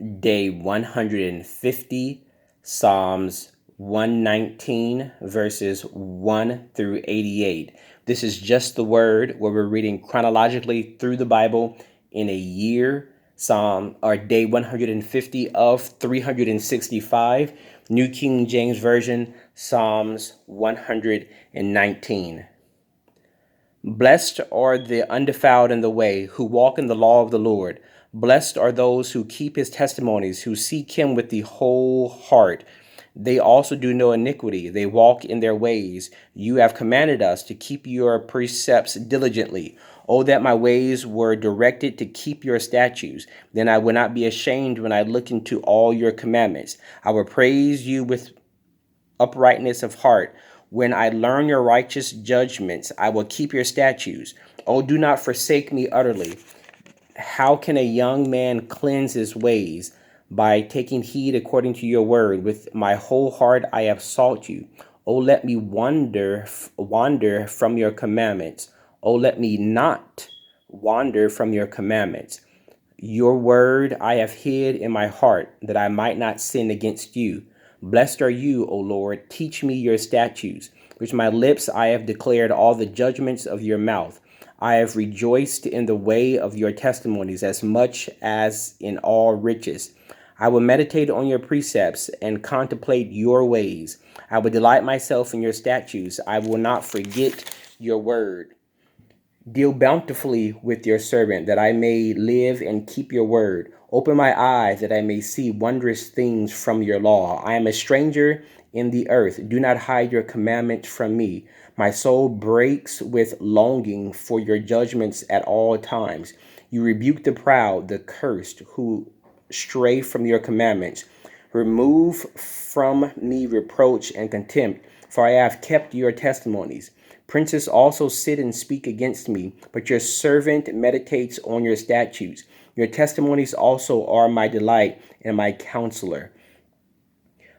Day 150, Psalms 119, verses 1 through 88. This is just the word where we're reading chronologically through the Bible in a year, Psalm or day 150 of 365. New King James Version, Psalms 119. Blessed are the undefiled in the way, who walk in the law of the Lord. Blessed are those who keep his testimonies, who seek him with the whole heart. They also do no iniquity. They walk in their ways. You have commanded us to keep your precepts diligently. Oh, that my ways were directed to keep your statutes. Then I would not be ashamed when I look into all your commandments. I will praise you with uprightness of heart. When I learn your righteous judgments, I will keep your statutes. Oh, do not forsake me utterly. How can a young man cleanse his ways? By taking heed according to your word. With my whole heart I have sought you. Oh, let me wander from your commandments. Oh, let me not wander from your commandments. Your word I have hid in my heart, that I might not sin against you. Blessed are you, O Lord. Teach me your statutes, which my lips I have declared all the judgments of your mouth. I have rejoiced in the way of your testimonies as much as in all riches. I will meditate on your precepts and contemplate your ways. I will delight myself in your statutes. I will not forget your word. Deal bountifully with your servant, that I may live and keep your word. Open my eyes, that I may see wondrous things from your law. I am a stranger in the earth. Do not hide your commandments from me. My soul breaks with longing for your judgments at all times. You rebuke the proud, the cursed, who stray from your commandments. Remove from me reproach and contempt, for I have kept your testimonies. Princes also sit and speak against me, but your servant meditates on your statutes. Your testimonies also are my delight and my counselor.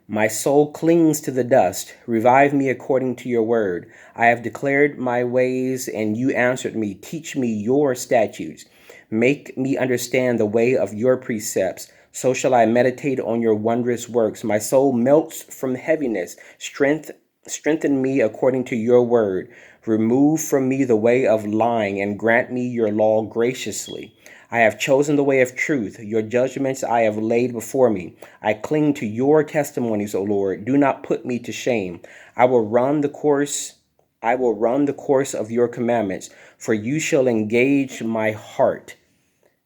My soul clings to the dust. Revive me according to your word. I have declared my ways, and you answered me. Teach me your statutes. Make me understand the way of your precepts. So shall I meditate on your wondrous works. My soul melts from heaviness. Strengthen me according to your word. Remove from me the way of lying, and grant me your law graciously. I have chosen the way of truth. Your judgments I have laid before me. I cling to your testimonies, O Lord. Do not put me to shame. I will run the course of your commandments, for you shall engage my heart.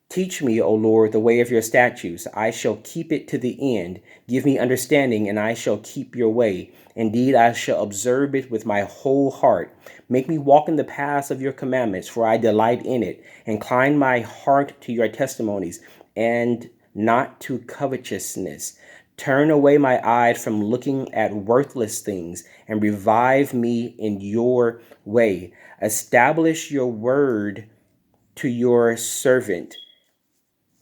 Teach me, O Lord, the way of your statutes. I shall keep it to the end. Give me understanding, and I shall keep your way. Indeed, I shall observe it with my whole heart. Make me walk in the paths of your commandments, for I delight in it. Incline my heart to your testimonies, and not to covetousness. Turn away my eyes from looking at worthless things, and revive me in your way. Establish your word to your servant,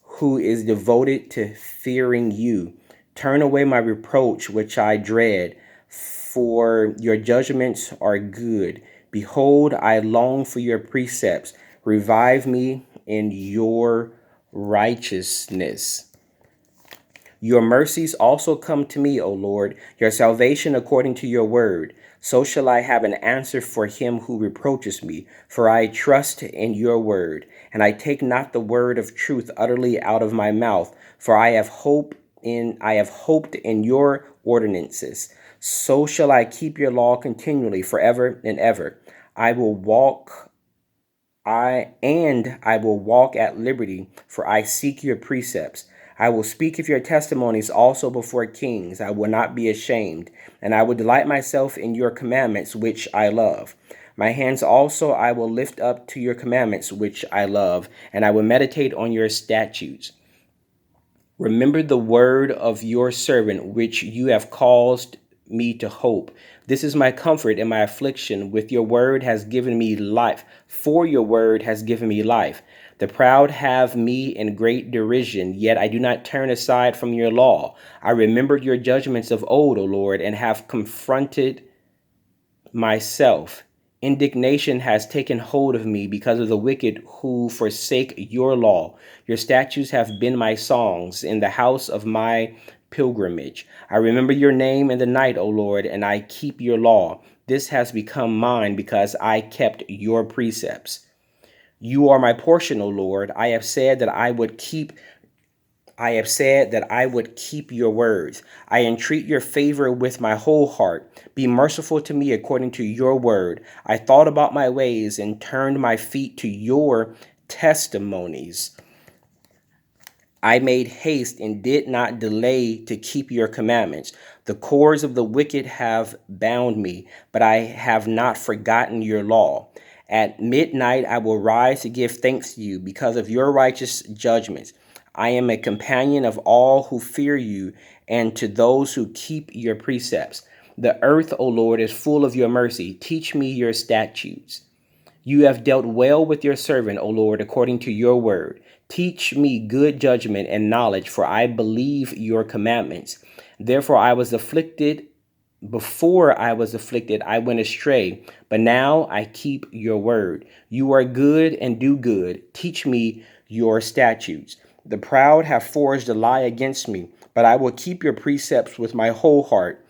who is devoted to fearing you. Turn away my reproach, which I dread, for your judgments are good. Behold, I long for your precepts. Revive me in your righteousness. Your mercies also come to me, O Lord, your salvation according to your word. So shall I have an answer for him who reproaches me, for I trust in your word, and I take not the word of truth utterly out of my mouth, for I have hoped in your ordinances. So shall I keep your law continually forever and ever. I will walk at liberty, for I seek your precepts. I will speak of your testimonies also before kings. I will not be ashamed, and I will delight myself in your commandments, which I love. My hands also I will lift up to your commandments, which I love, and I will meditate on your statutes. Remember the word of your servant, which you have caused me to hope. This is my comfort in my affliction. With your word has given me life. For your word has given me life. The proud have me in great derision, yet I do not turn aside from your law. I remembered your judgments of old, O Lord, and have confronted myself Indignation has taken hold of me because of the wicked who forsake your law. Your statutes have been my songs in the house of my pilgrimage. I remember your name in the night, O Lord, and I keep your law. This has become mine because I kept your precepts. You are my portion, O Lord. I have said that I would keep your words. I entreat your favor with my whole heart. Be merciful to me according to your word. I thought about my ways and turned my feet to your testimonies. I made haste and did not delay to keep your commandments. The cords of the wicked have bound me, but I have not forgotten your law. At midnight I will rise to give thanks to you because of your righteous judgments. I am a companion of all who fear you and to those who keep your precepts. The earth, O Lord, is full of your mercy. Teach me your statutes. You have dealt well with your servant, O Lord, according to your word. Teach me good judgment and knowledge, for I believe your commandments. Therefore I was afflicted. Before I was afflicted, I went astray, but now I keep your word. You are good and do good. Teach me your statutes. The proud have forged a lie against me, but I will keep your precepts with my whole heart.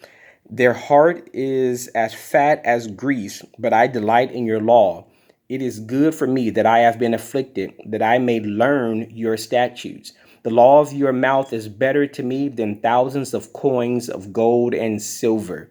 Their heart is as fat as grease, but I delight in your law. It is good for me that I have been afflicted, that I may learn your statutes. The law of your mouth is better to me than thousands of coins of gold and silver.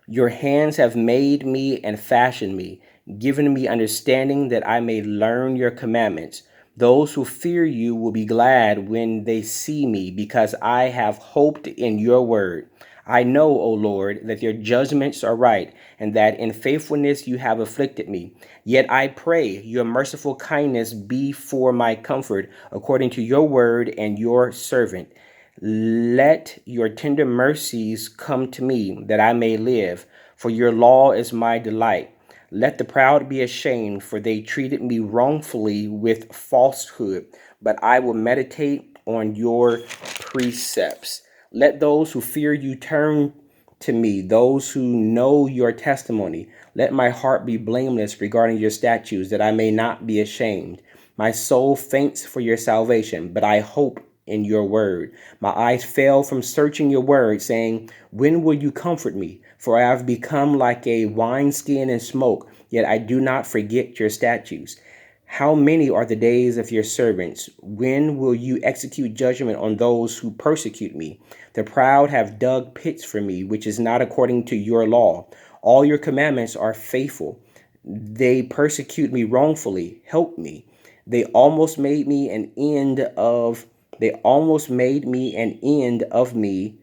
Your hands have made me and fashioned me, given me understanding that I may learn your commandments. Those who fear you will be glad when they see me, because I have hoped in your word. I know, O Lord, that your judgments are right, and that in faithfulness you have afflicted me. Yet I pray your merciful kindness be for my comfort, according to your word and your servant. Let your tender mercies come to me, that I may live, for your law is my delight. Let the proud be ashamed, for they treated me wrongfully with falsehood, but I will meditate on your precepts. Let those who fear you turn to me, those who know your testimony. Let my heart be blameless regarding your statutes, that I may not be ashamed. My soul faints for your salvation, but I hope in your word. My eyes fail from searching your word, saying, when will you comfort me? For I have become like a wineskin in smoke, yet I do not forget your statutes. How many are the days of your servants? When will you execute judgment on those who persecute me? The proud have dug pits for me, which is not according to your law. All your commandments are faithful. They persecute me wrongfully. Help me. They almost made me an end of they almost made me an end of me.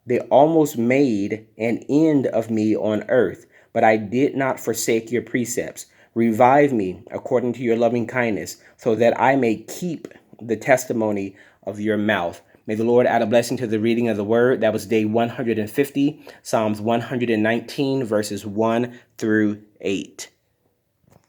They almost made an end of me on earth, but I did not forsake your precepts. Revive me according to your loving kindness, so that I may keep the testimony of your mouth. May the Lord add a blessing to the reading of the word. That was day 150, Psalms 119, verses 1 through 8.